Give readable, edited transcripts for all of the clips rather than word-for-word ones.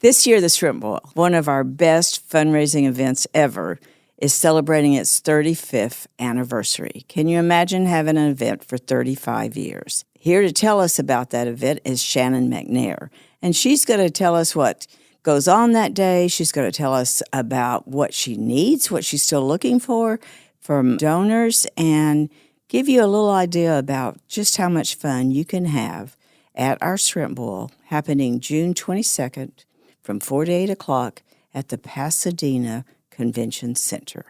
This year, the Shrimp Boil, one of our best fundraising events ever, is celebrating its 35th anniversary. Can you imagine having an event for 35 years? Here to tell us about that event is Shannon McNair, and she's going to tell us what goes on that day. She's going to tell us about what she needs, what she's still looking for from donors, and give you a little idea about just how much fun you can have at our Shrimp Boil happening June 22nd from 4 to 8 o'clock at the Pasadena Convention Center.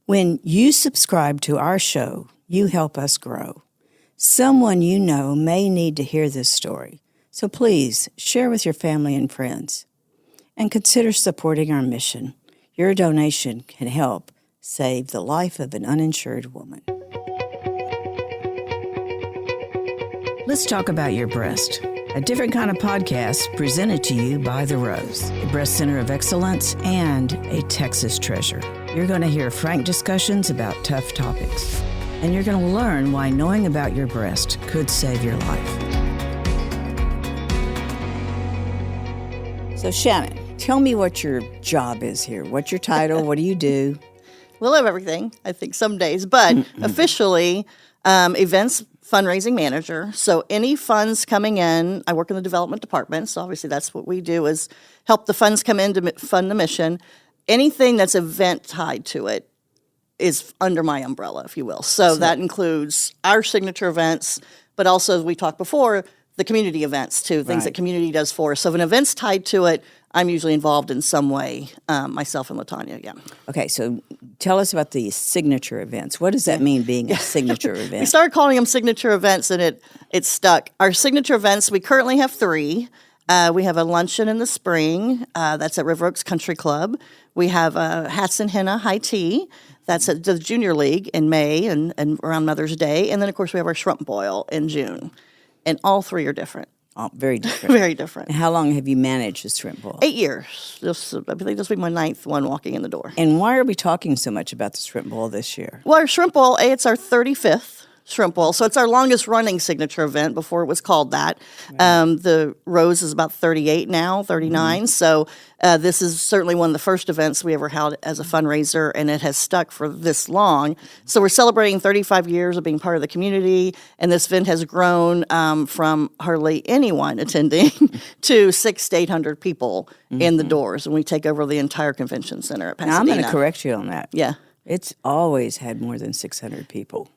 When you subscribe to our show, you help us grow. Someone you know may need to hear this story, so please share with your family and friends. And consider supporting our mission. Your donation can help save the life of an uninsured woman. Let's talk about your breast. A different kind of podcast presented to you by The Rose, a breast center of excellence and a Texas treasure. You're going to hear frank discussions about tough topics, and you're going to learn why knowing about your breast could save your life. So Shannon, tell me what your job is here. What's your title? What do you do? We'll have everything, I think, some days, but officially, events fundraising manager. So any funds coming in, I work in the development department, so obviously that's what we do is help the funds come in to fund the mission. Anything that's event tied to it is under my umbrella, if you will. So that includes our signature events, but also, as we talked before, the community events too, things that community does for us. So if an event's tied to it, I'm usually involved in some way, myself and LaTanya, yeah. Okay, so tell us about the signature events. What does that mean, being a signature event? We started calling them signature events, and it stuck. Our signature events, we currently have 3. We have a luncheon in the spring. That's at River Oaks Country Club. We have Hats and Henna High Tea. That's at the Junior League in May and around Mother's Day. And then, of course, we have our Shrimp Boil in June. And all 3 are different. Oh, very different. Very different. And how long have you managed the Shrimp Boil? 8 years. I think this will be my 9th one walking in the door. And why are we talking so much about the Shrimp Boil this year? Well, our Shrimp Boil, it's our 35th Shrimp Boil. So it's our longest running signature event before it was called that. Right. The Rose is about 38 now, 39. Mm-hmm. So this is certainly one of the first events we ever held as a fundraiser, and it has stuck for this long. So we're celebrating 35 years of being part of the community, and this event has grown from hardly anyone attending to 600 to 800 people in the doors, and we take over the entire convention center at Pasadena. Now, I'm going to correct you on that. Yeah. It's always had more than 600 people.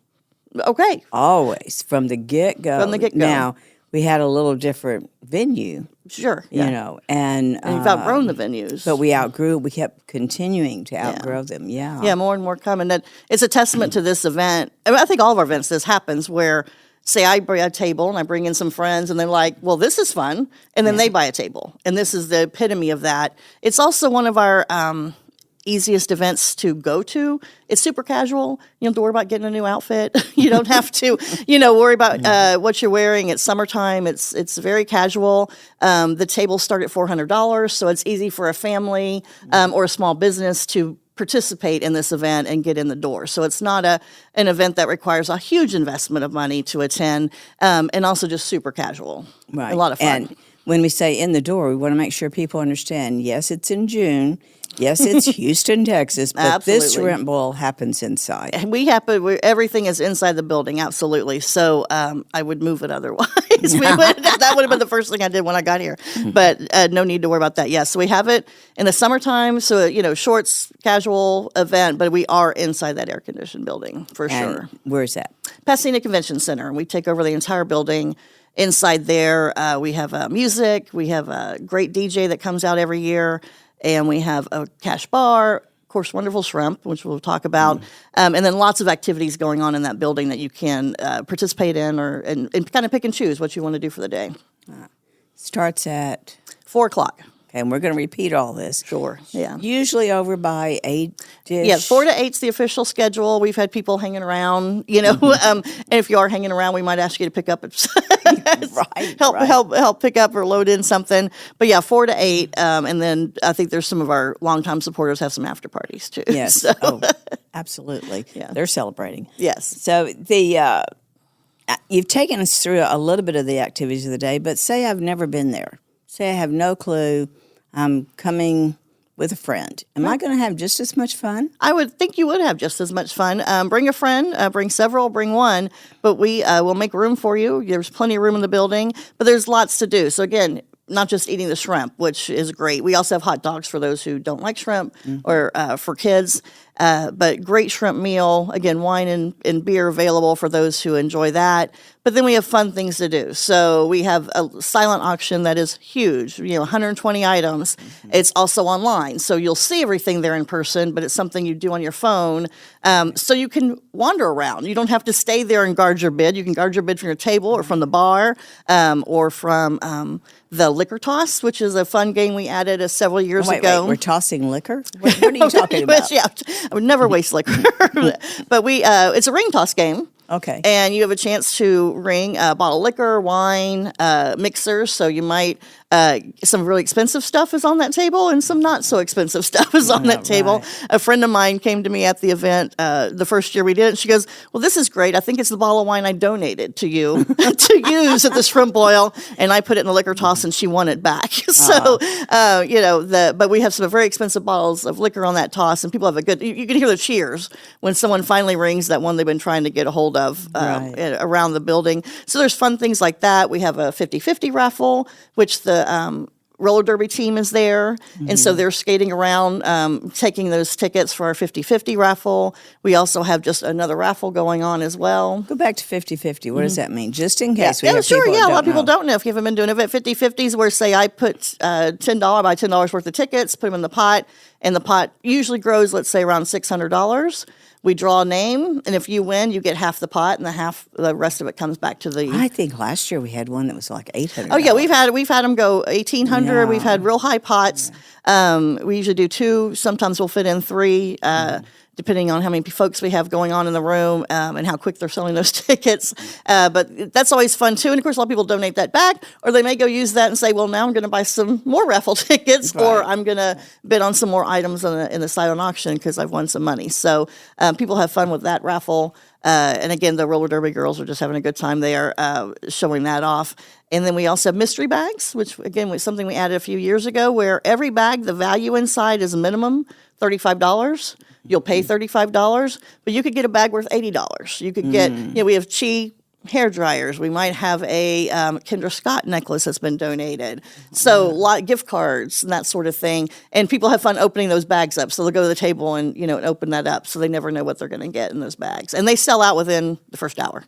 Okay. Always, from the get-go. From the get-go. Now, we had a little different venue. Sure. You know, and we've outgrown the venues. But we outgrew, we kept continuing to outgrow them, yeah. Yeah, more and more coming. That it's a testament to this event. I mean, I think all of our events, this happens where, say, I bring a table and I bring in some friends and they're like, well, this is fun. And then they buy a table. And this is the epitome of that. It's also one of our easiest events to go to. It's super casual. You don't have to worry about getting a new outfit. You don't have to, worry about what you're wearing. It's summertime. It's very casual. The tables start at $400, so it's easy for a family or a small business to participate in this event and get in the door. So it's not an event that requires a huge investment of money to attend, and also just super casual. Right. A lot of fun. And when we say in the door, we want to make sure people understand, yes, it's in June. Yes, it's Houston, Texas, but this Shrimp Boil happens inside. Everything is inside the building, absolutely. So I would move it otherwise. That would have been the first thing I did when I got here. But no need to worry about that. Yes, so we have it in the summertime, so, shorts, casual event, but we are inside that air-conditioned building for sure. Where's that? Pasadena Convention Center. We take over the entire building. Inside there, we have music. We have a great DJ that comes out every year. And we have a cash bar, of course, wonderful shrimp, which we'll talk about, and then lots of activities going on in that building that you can participate in and kind of pick and choose what you want to do for the day. Starts at 4 o'clock. Okay, and we're going to repeat all this. Sure, yeah. Usually over by 8-ish. Yeah, 4 to 8's the official schedule. We've had people hanging around, and if you are hanging around, we might ask you to pick up, help pick up or load in something. But yeah, 4 to 8, and then I think there's some of our longtime supporters have some after parties too. Yes, so. Absolutely. Yeah. They're celebrating. Yes. So you've taken us through a little bit of the activities of the day, but say I've never been there. say I have no clue. I'm coming with a friend. Am I going to have just as much fun? I would think you would have just as much fun. Bring a friend, bring several, bring one, but we will make room for you. There's plenty of room in the building, but there's lots to do. So again, not just eating the shrimp, which is great. We also have hot dogs for those who don't like shrimp or for kids. But great shrimp meal. Again, wine and beer available for those who enjoy that. But then we have fun things to do. So we have a silent auction that is huge, 120 items. It's also online. So you'll see everything there in person, but it's something you do on your phone. So you can wander around. You don't have to stay there and guard your bid. You can guard your bid from your table or from the bar or from the liquor toss, which is a fun game we added several years ago. Wait, we're tossing liquor? What are you talking about? Yeah, I would never waste liquor. But it's a ring toss game. Okay. And you have a chance to ring a bottle of liquor, wine, mixers. So you might, some really expensive stuff is on that table and some not so expensive stuff is on that table. Right. A friend of mine came to me at the event the first year we did it. And she goes, well, this is great. I think it's the bottle of wine I donated to you to use at the shrimp boil. And I put it in the liquor toss and she won it back. So, but we have some very expensive bottles of liquor on that toss and people have a good, you can hear the cheers when someone finally rings that one they've been trying to get a hold of around the building. So there's fun things like that. We have a 50-50 raffle, which the roller derby team is there. And so they're skating around, taking those tickets for our 50-50 raffle. We also have just another raffle going on as well. Go back to 50-50. What does that mean? Just in case we Yeah, have sure. people Yeah, that a lot of people know. don't know if you haven't been doing it. At 50-50s where, say, I put $10, buy $10 worth of tickets, put them in the pot, and the pot usually grows, let's say, around $600. We draw a name, and if you win, you get half the pot, and the rest of it comes back to the. I think last year we had one that was like $800. Oh yeah, we've had them go 1,800. Yeah. We've had real high pots. We usually do 2. Sometimes we'll fit in 3. Depending on how many folks we have going on in the room and how quick they're selling those tickets. But that's always fun, too. And, of course, a lot of people donate that back, or they may go use that and say, well, now I'm going to buy some more raffle tickets, or I'm going to bid on some more items in the silent auction because I've won some money. So people have fun with that raffle. And, again, the roller derby girls are just having a good time there showing that off. And then we also have mystery bags, which, again, was something we added a few years ago, where every bag, the value inside is minimum $35. You'll pay $35, but you could get a bag worth $80. You could get, we have Chi hair dryers. We might have a Kendra Scott necklace that's been donated. So a lot of gift cards and that sort of thing. And people have fun opening those bags up. So they'll go to the table and, and open that up. So they never know what they're going to get in those bags. And they sell out within the first hour.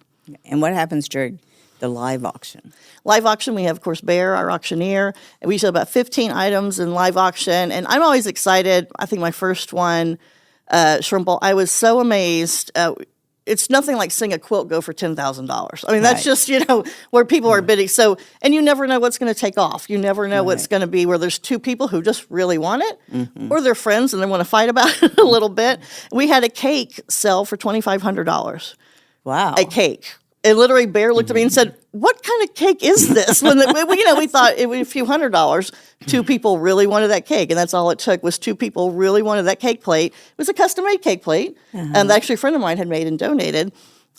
And what happens during the live auction? Live auction, we have, of course, Bear, our auctioneer. And we sell about 15 items in live auction. And I'm always excited. I think my first one, shrimp bowl, I was so amazed. It's nothing like seeing a quilt go for $10,000. I mean, that's just, where people are bidding. So, and you never know what's going to take off. You never know what's going to be where there's 2 people who just really want it, or they're friends and they want to fight about it a little bit. We had a cake sell for $2,500. Wow. A cake. And literally, Bear looked at me and said, what kind of cake is this? When we thought it was a few $100s. 2 people really wanted that cake, and that's all it took was 2 people really wanted that cake plate. It was a custom-made cake plate. Actually, a friend of mine had made and donated,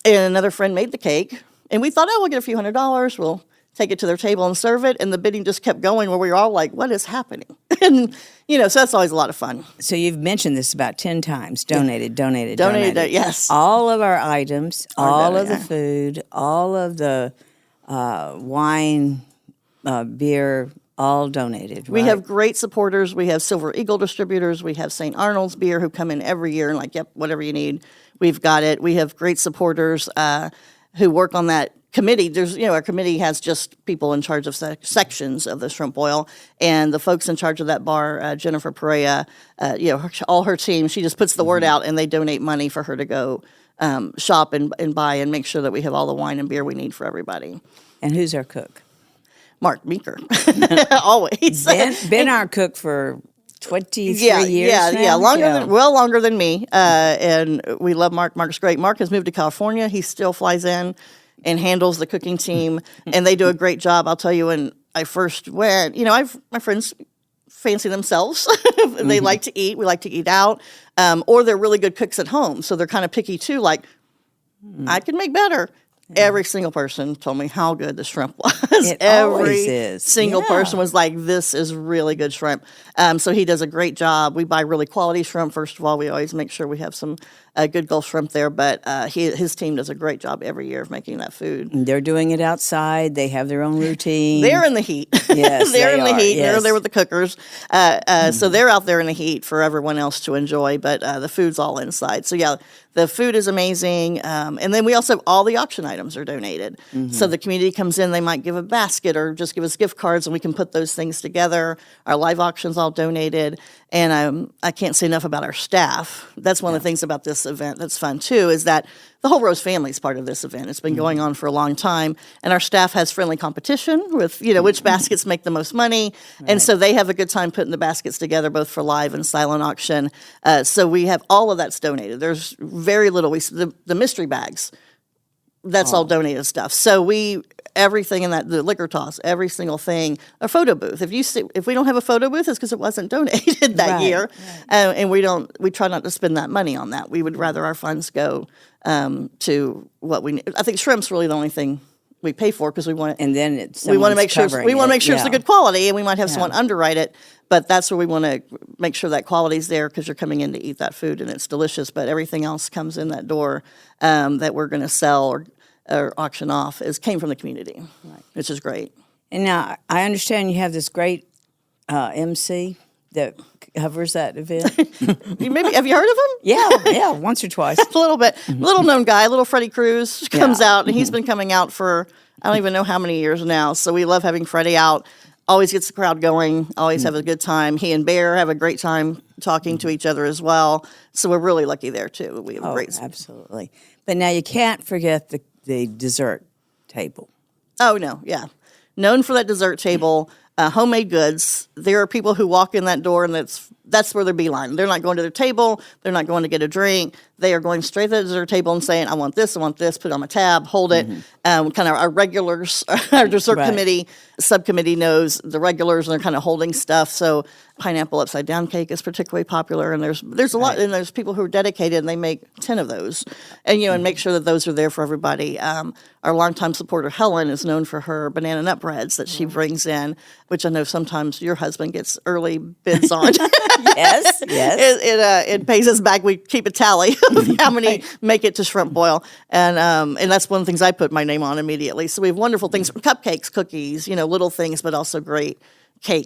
and another friend made the cake. And we thought, we'll get a few $100s. We'll take it to their table and serve it. And the bidding just kept going where we were all like, what is happening? And, so that's always a lot of fun. So you've mentioned this about 10 times. Donated. Yes. All of our items, all of the food, all of the wine, beer, all donated. We right? have great supporters. We have Silver Eagle distributors. We have St. Arnold's beer who come in every year and yep, whatever you need, we've got it. We have great supporters who work on that committee. There's, our committee has just people in charge of sections of the shrimp boil, and the folks in charge of that bar, Jennifer Perea, all her team, she just puts the word out, and they donate money for her to go shop and buy and make sure that we have all the wine and beer we need for everybody. And who's our cook? Mark Meeker, always. Been our cook for 23 years Yeah, now? longer than me. And we love Mark. Mark's great. Mark has moved to California. He still flies in and handles the cooking team, and they do a great job. I'll tell you, when I first went, my friends fancy themselves. They like to eat. We like to eat out. Or they're really good cooks at home, so they're kind of picky too, like, I can make better. Every single person told me how good the shrimp was. It Every always is. single Yeah. person was like, this is really good shrimp. So he does a great job. We buy really quality shrimp. First of all, we always make sure we have some good Gulf shrimp there. But his team does a great job every year of making that food. They're doing it outside. They have their own routine. They're in the heat. Yes, they're they in the are. heat. Yes. They're there with the cookers. So they're out there in the heat for everyone else to enjoy. But the food's all inside. So yeah, the food is amazing. And then we also have all the auction items are donated. So the community comes in, they might give a basket or just give us gift cards, and we can put those things together. Our live auction's all donated. And I can't say enough about our staff. That's one of the things about this event that's fun too, is that the whole Rose family is part of this event. It's been going on for a long time, and our staff has friendly competition with, which baskets make the most money. And so they have a good time putting the baskets together, both for live and silent auction. So we have all of that's donated. There's very little. The mystery bags, that's all donated stuff. So everything in that, the liquor toss, every single thing, a photo booth. If we don't have a photo booth, it's because it wasn't donated that year, and we try not to spend that money on that. We would rather our funds go to what we need. I think shrimp's really the only thing we pay for, because we want it. And then We want to make sure it's Yeah. a good quality, and we might have someone underwrite it. But that's where we want to make sure that quality's there, because you're coming in to eat that food and it's delicious. But everything else comes in that door that we're going to sell or auction off came from the community, which is great. And now I understand you have this great MC that covers that event. Maybe have you heard of him? Yeah, once or twice. A little bit. Little known guy, little Freddie Cruz comes out, and he's been coming out for I don't even know how many years now. So we love having Freddie out. Always gets the crowd going. Always have a good time. He and Bear have a great time talking to each other as well. So we're really lucky there too. We have a great. Absolutely. But now you can't forget the dessert table. Oh no, yeah, known for that dessert table. Homemade goods. There are people who walk in that door, and that's where they're beeline. They're not going to their table. They're not going to get a drink. They are going straight to the dessert table and saying, I want this, put it on my tab, hold it. Kind of our regulars, our dessert subcommittee knows the regulars, and they're kind of holding stuff. So pineapple upside down cake is particularly popular, and there's a lot, and there's people who are dedicated, and they make 10 of those, and and make sure that those are there for everybody. Our longtime supporter Helen is known for her banana nut breads that she brings in, which I know sometimes your husband gets early bids on. Yes. It pays us back. We keep a tally of how many make it to shrimp boil, and that's one of the things I put my name on immediately. So we have wonderful things, cupcakes, cookies, little things, but also great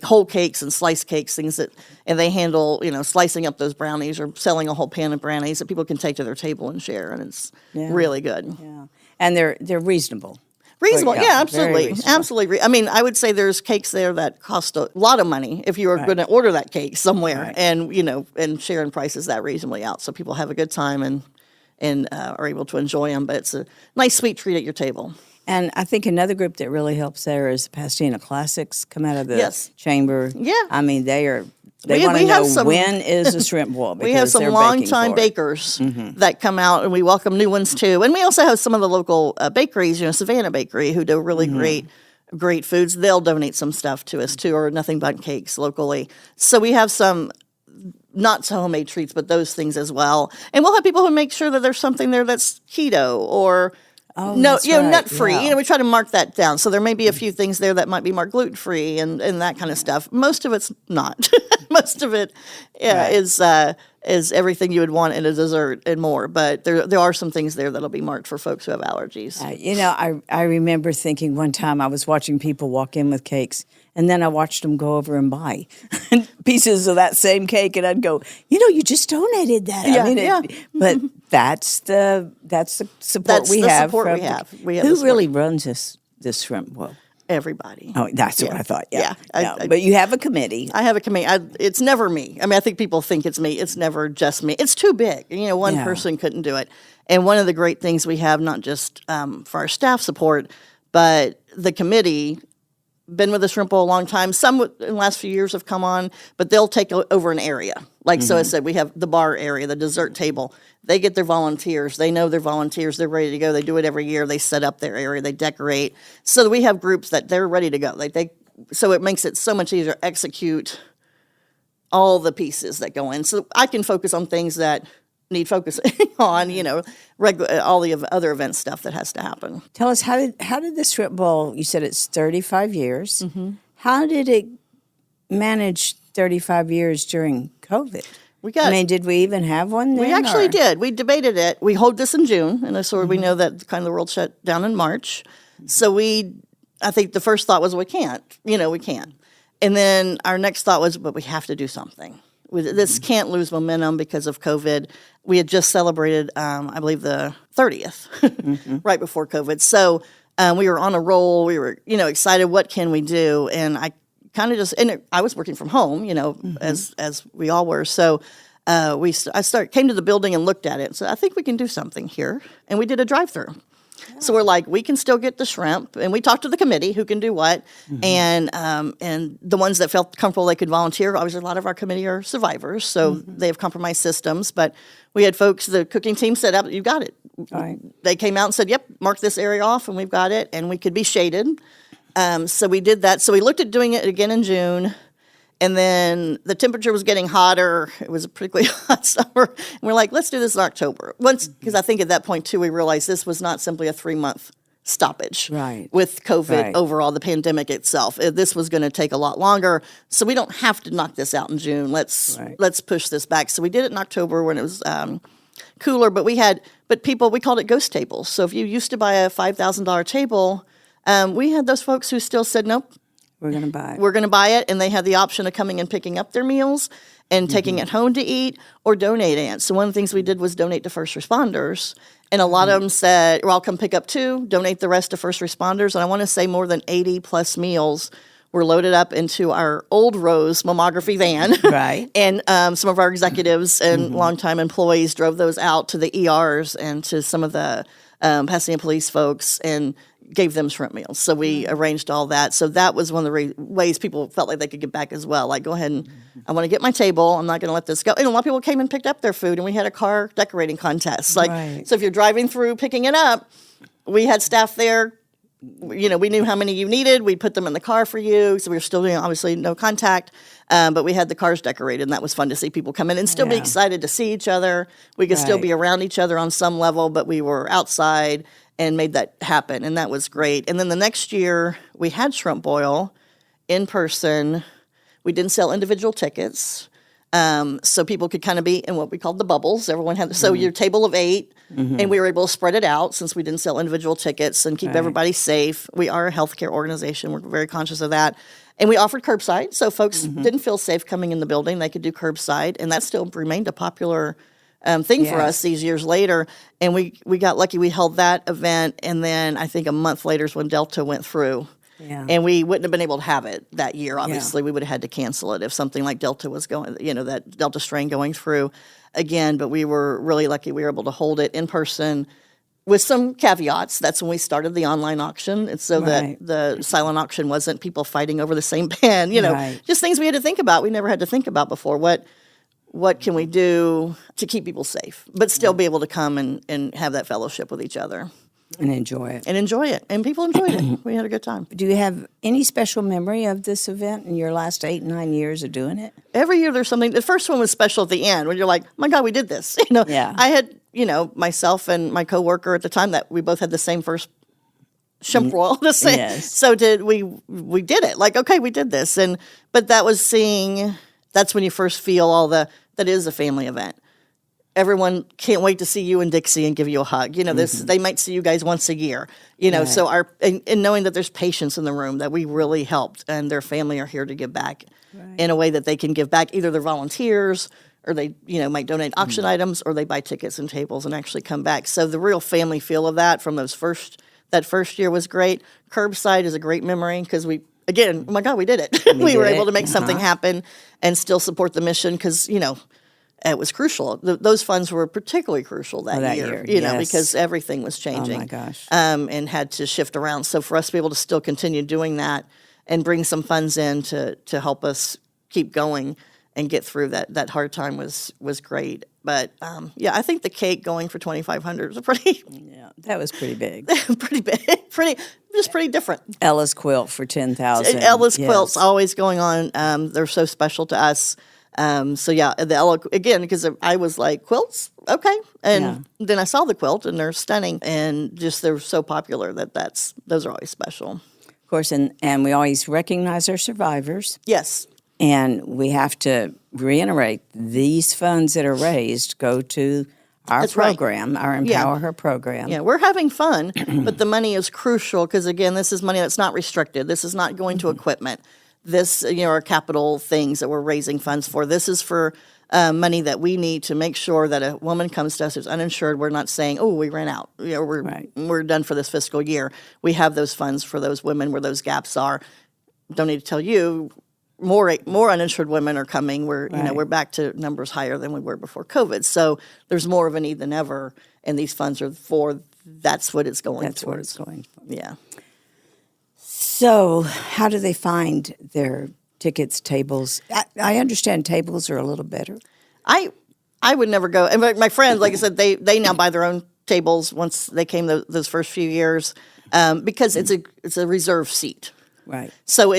whole cakes and sliced cakes, and they handle, slicing up those brownies or selling a whole pan of brownies that people can take to their table and share, and it's really good. Yeah, and they're reasonable. Reasonable, Very absolutely, reasonable. absolutely. I mean, I would say there's cakes there that cost a lot of money if you were going to order that cake somewhere, and and sharing prices that reasonably out, so people have a good time and are able to enjoy them. But it's a nice sweet treat at your table. And I think another group that really helps there is the Pasadena Classics come out of the chamber. Yeah. I mean, they We want to know have when is the shrimp boil. We have some longtime bakers that come out, and we welcome new ones too. And we also have some of the local bakeries, Savannah Bakery, who do really great foods. They'll donate some stuff to us too, or Nothing But Cakes locally. So we have some not so homemade treats, but those things as well. And we'll have people who make sure that there's something there that's keto or nut free. Yeah. We try to mark that down. So there may be a few things there that might be marked gluten free and that kind of stuff. Most of it's not. Most of it is everything you would want in a dessert and more. But there are some things there that'll be marked for folks who have allergies. I remember thinking one time I was watching people walk in with cakes, and then I watched them go over and buy pieces of that same cake, and I'd go, you just donated that. But that's the support we have. Who really runs this shrimp boil? Everybody. Oh, that's what I thought. Yeah. I But you have a committee. I have a committee. It's never me. I mean, I think people think it's me. It's never just me. It's too big. One person couldn't do it. And one of the great things we have, not just for our staff support, but the committee, been with the shrimp bowl a long time. Some in the last few years have come on, but they'll take over an area. So I said, we have the bar area, the dessert table. They get their volunteers. They know their volunteers. They're ready to go. They do it every year. They set up their area. They decorate. So we have groups that they're ready to go. So it makes it so much easier to execute all the pieces that go in. So I can focus on things that need focusing on, all the other event stuff that has to happen. Tell us, how did the Shrimp Bowl, you said it's 35 years. How did it manage 35 years during COVID? Did we even have one then? We actually did. We debated it. We hold this in June, and so we know that kind of the world shut down in March. So I think the first thought was, we can't. We can't. And then our next thought was, but we have to do something. This can't lose momentum because of COVID. We had just celebrated, I believe, the 30th, right before COVID. So we were on a roll. We were, excited. What can we do? And I kind of I was working from home, as we all were. So came to the building and looked at it. So I think we can do something here. And we did a drive-through. So we're like, we can still get the shrimp, and we talked to the committee who can do what, and the ones that felt comfortable they could volunteer. Obviously, a lot of our committee are survivors, so they have compromised systems. But we had folks, the cooking team said, "You got it." Right. They came out and said, "Yep, mark this area off, and we've got it, and we could be shaded." So we did that. So we looked at doing it again in June. And then the temperature was getting hotter. It was a particularly hot summer. And we're like, let's do this in October. Because I think at that point, too, we realized this was not simply a 3-month stoppage with COVID overall, the pandemic itself. This was going to take a lot longer. So we don't have to knock this out in June. Let's push this back. So we did it in October when it was cooler. But we called it ghost tables. So if you used to buy a $5,000 table, we had those folks who still said, nope. We're going to buy it. We're going to buy it, and they had the option of coming and picking up their meals and taking it home to eat or donating it. So one of the things we did was donate to first responders, and a lot of them said, well, I'll come pick up 2, donate the rest to first responders. And I want to say more than 80-plus meals were loaded up into our old Rose mammography van. Right. And some of our executives and longtime employees drove those out to the ERs and to some of the Pasadena police folks and gave them shrimp meals. So we arranged all that. So that was one of the ways people felt like they could get back as well. Like, go ahead and I want to get my table. I'm not going to let this go. And a lot of people came and picked up their food, and we had a car decorating contest. So if you're driving through picking it up, we had staff there. We knew how many you needed. We'd put them in the car for you. So we were still doing, obviously, no contact. But we had the cars decorated, and that was fun to see people come in and still be excited to see each other. We could still be around each other on some level, but we were outside and made that happen, and that was great. And then the next year, we had Shrimp Boil in person. We didn't sell individual tickets, so people could kind of be in what we called the bubbles. Everyone had your table of 8, and we were able to spread it out since we didn't sell individual tickets and keep everybody safe. We are a healthcare organization. We're very conscious of that. And we offered curbside, so folks didn't feel safe coming in the building. They could do curbside, and that still remained a popular thing for us these years later. And we got lucky. We held that event, and then I think a month later is when Delta went through. Yeah. And we wouldn't have been able to have it that year, obviously. We would have had to cancel it if something like Delta was going, that Delta strain going through again. But we were really lucky we were able to hold it in person with some caveats. That's when we started the online auction. It's so that the silent auction wasn't people fighting over the same pen, just things we had to think about. We never had to think about before. What can we do to keep people safe, but still be able to come and have that fellowship with each other? And enjoy it. And people enjoyed it. We had a good time. Do you have any special memory of this event in your last 8, 9 years of doing it? Every year there's something. The first one was special at the end when you're like, my God, we did this. I had, myself and my coworker at the time that we both had the same first shrimp roll. The same. Yes. So we did it. Like, okay, we did this. But that was that's when you first feel that is a family event. Everyone can't wait to see you and Dixie and give you a hug. They might see you guys once a year. So and knowing that there's patience in the room, that we really helped, and their family are here to give back in a way that they can give back. Either they're volunteers, or they might donate auction items, or they buy tickets and tables and actually come back. So the real family feel of that from that first year was great. Curbside is a great memory because again, oh my God, we did it. We were able to make something happen and still support the mission because it was crucial. Those funds were particularly crucial that year, because everything was changing. Oh, my gosh. And had to shift around. So for us to be able to still continue doing that and bring some funds in to help us keep going and get through that hard time was great. But, I think the cake going for $2,500 was that was pretty big. pretty big. Pretty different. Ellis quilt for $10,000. Ellis quilts always going on. They're so special to us. So yeah, again, because I was like, quilts, okay, and then I saw the quilt, and they're stunning, and just they're so popular those are always special. Of course, and we always recognize our survivors. Yes. And we have to reiterate, these funds that are raised go to our program, our Empower Her program. Yeah, we're having fun, but the money is crucial because, again, this is money that's not restricted. This is not going to equipment. This, are capital things that we're raising funds for. This is for money that we need to make sure that a woman comes to us who's uninsured. We're not saying, oh, we ran out. We're done for this fiscal year. We have those funds for those women where those gaps are. Don't need to tell you, more uninsured women are coming. We're back to numbers higher than we were before COVID. So there's more of a need than ever, and these funds are that's what it's going That's what it's going for. Yeah. So how do they find their tickets, tables? I understand tables are a little better. I would never go. And my friends, like I said, they now buy their own tables once they came those first few years because it's a reserved seat. Right. So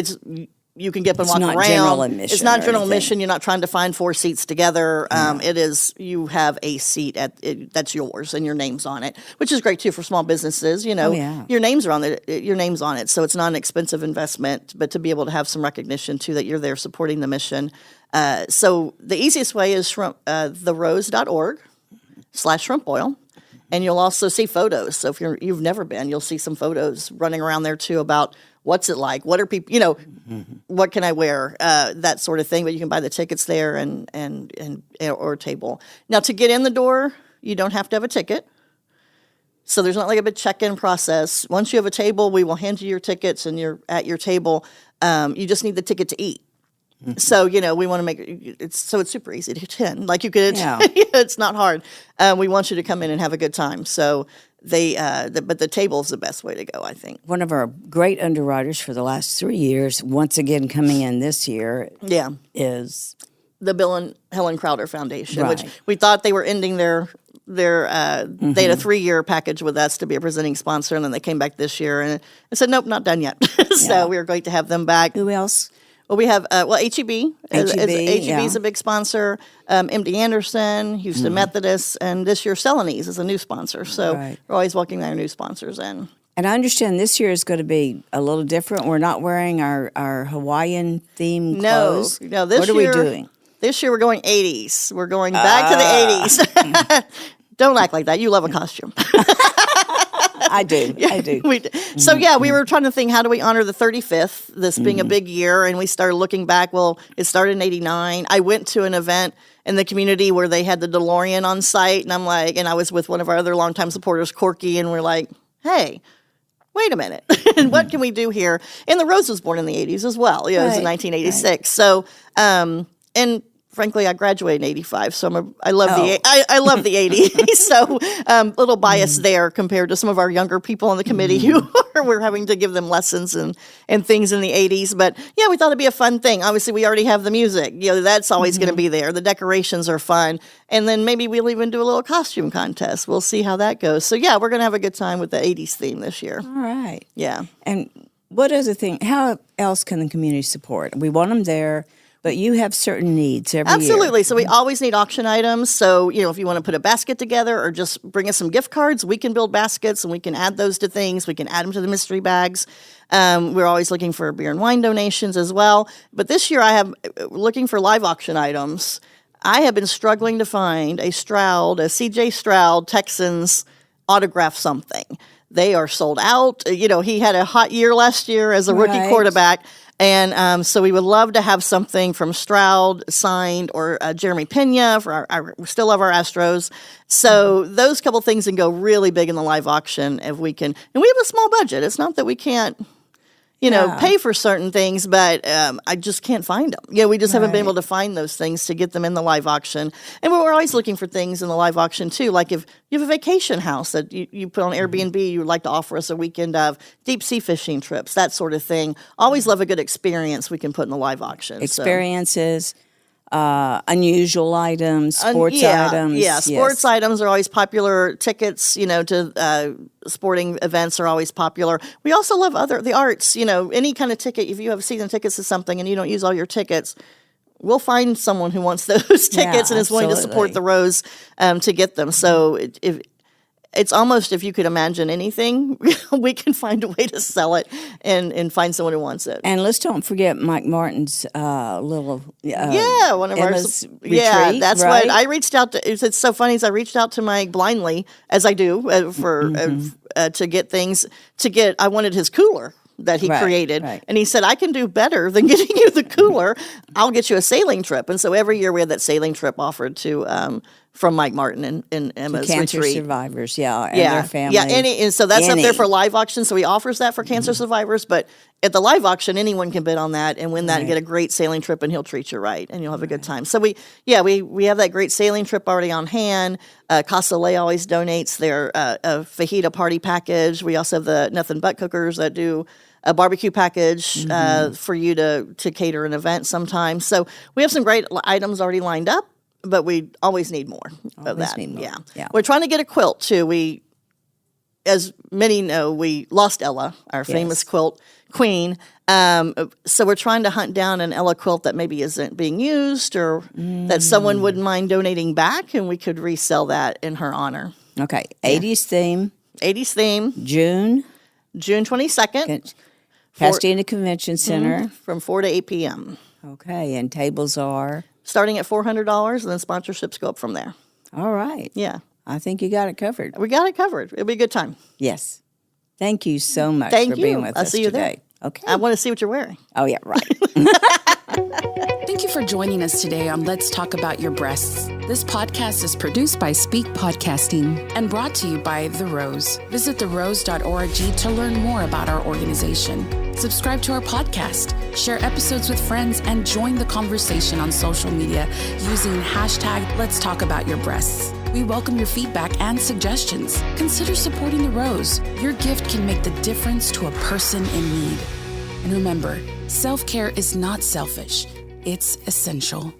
you can get up and walk around. It's not general admission. It's not general admission. You're not trying to find 4 seats together. It is, you have a seat that's yours and your name's on it, which is great too for small businesses. Your names are on it. Your name's on it, so it's not an expensive investment. But to be able to have some recognition too that you're there supporting the mission. So the easiest way is therose.org/shrimp oil. And you'll also see photos. So if you've never been, you'll see some photos running around there too about what's it like, what are people, what can I wear, that sort of thing. But you can buy the tickets there or a table. Now to get in the door, you don't have to have a ticket. So there's not like a big check-in process. Once you have a table, we will hand you your tickets and you're at your table. You just need the ticket to eat. So, we want to make it's super easy to attend. Like you could, it's not hard. We want you to come in and have a good time. So but the table is the best way to go, I think. One of our great underwriters for the last 3 years, once again coming in this year, is the Bill and Helen Crowder Foundation, which we thought they were ending their they had a 3-year package with us to be a presenting sponsor, and then they came back this year and said, nope, not done yet. So we were going to have them back. Who else? Well, we have HEB. HEB is a big sponsor. MD Anderson, Houston Methodist, and this year Celanese is a new sponsor. So we're always welcoming our new sponsors in. And I understand this year is going to be a little different. We're not wearing our Hawaiian themed clothes. No. What are we doing? This year we're going 80s. We're going back to the 80s. Don't act like that. You love a costume. I do. We do. So, we were trying to think, how do we honor the 35th, this being a big year? And we started looking back. Well, it started in 89. I went to an event in the community where they had the DeLorean on site. And I'm like, and I was with one of our other longtime supporters, Corky, and we're like, hey, wait a minute. And what can we do here? And the Rose was born in the 80s as well. It was in 1986. Right. So, and frankly, I graduated in '85, so I love the '80s. So a little bias there compared to some of our younger people on the committee who we're having to give them lessons and things in the '80s. But we thought it'd be a fun thing. Obviously, we already have the music. That's always going to be there. The decorations are fun, and then maybe we'll even do a little costume contest. We'll see how that goes. So we're going to have a good time with the '80s theme this year. All right. Yeah. And what other thing? How else can the community support? We want them there. But you have certain needs every year. Absolutely. So we always need auction items. So, if you want to put a basket together or just bring us some gift cards, we can build baskets and we can add those to things. We can add them to the mystery bags. We're always looking for beer and wine donations as well. But this year I have looking for live auction items. I have been struggling to find a C.J. Stroud Texans autograph something. They are sold out. He had a hot year last year as a rookie quarterback. And so we would love to have something from Stroud signed or Jeremy Pena for we still love our Astros. So those couple things can go really big in the live auction if we can. And we have a small budget. It's not that we can't, pay for certain things, but I just can't find them. We just haven't been able to find those things to get them in the live auction. And we're always looking for things in the live auction too. Like if you have a vacation house that you put on Airbnb, you would like to offer us a weekend of deep sea fishing trips, that sort of thing. Always love a good experience we can put in the live auction. Experiences. Unusual items, sports items. Yeah, sports items are always popular. Tickets, to sporting events are always popular. We also love the arts. Any kind of ticket. If you have season tickets to something and you don't use all your tickets, we'll find someone who wants those tickets and is willing to support the Rose to get them. So it's almost, if you could imagine anything, we can find a way to sell it and find someone who wants it. And let's don't forget Mike Martin's little one of Emma's our retreat, that's right? what I reached out to. It's so funny is I reached out to Mike blindly, as I do, to get things I wanted his cooler that he created. Right. And he said, I can do better than getting you the cooler. I'll get you a sailing trip. And so every year we had that sailing trip offered to from Mike Martin and Emma's cancer retreat. survivors, and their family. Yeah, and so that's up there for live auction. So he offers that for cancer survivors. But at the live auction, anyone can bid on that and win that and get a great sailing trip, and he'll treat you right, and you'll have a good time. So we have that great sailing trip already on hand. Casa Le always donates their fajita party package. We also have the Nothing But Cookers that do a barbecue package for you to cater an event sometime. So we have some great items already lined up, but we always need more of that. Yeah. We're trying to get a quilt too. We, as many know, we lost Ella, our famous quilt queen. So we're trying to hunt down an Ella quilt that maybe isn't being used or that someone wouldn't mind donating back, and we could resell that in her honor. Okay. 80s theme. 80s theme. June 22nd. Pasadena Convention Center. From 4 to 8 p.m. Okay. And tables are? Starting at $400, and then sponsorships go up from there. All right. Yeah. I think you got it covered. We got it covered. It'll be a good time. Yes. Thank you so much for being with us see you today. There. Okay. I want to see what you're wearing. Oh, yeah, right. Thank you for joining us today on Let's Talk About Your Breasts. This podcast is produced by Speak Podcasting and brought to you by The Rose. Visit therose.org to learn more about our organization. Subscribe to our podcast, share episodes with friends, and join the conversation on social media using hashtag Let's Talk About Your Breasts. We welcome your feedback and suggestions. Consider supporting The Rose. Your gift can make the difference to a person in need. And remember, self-care is not selfish, it's essential.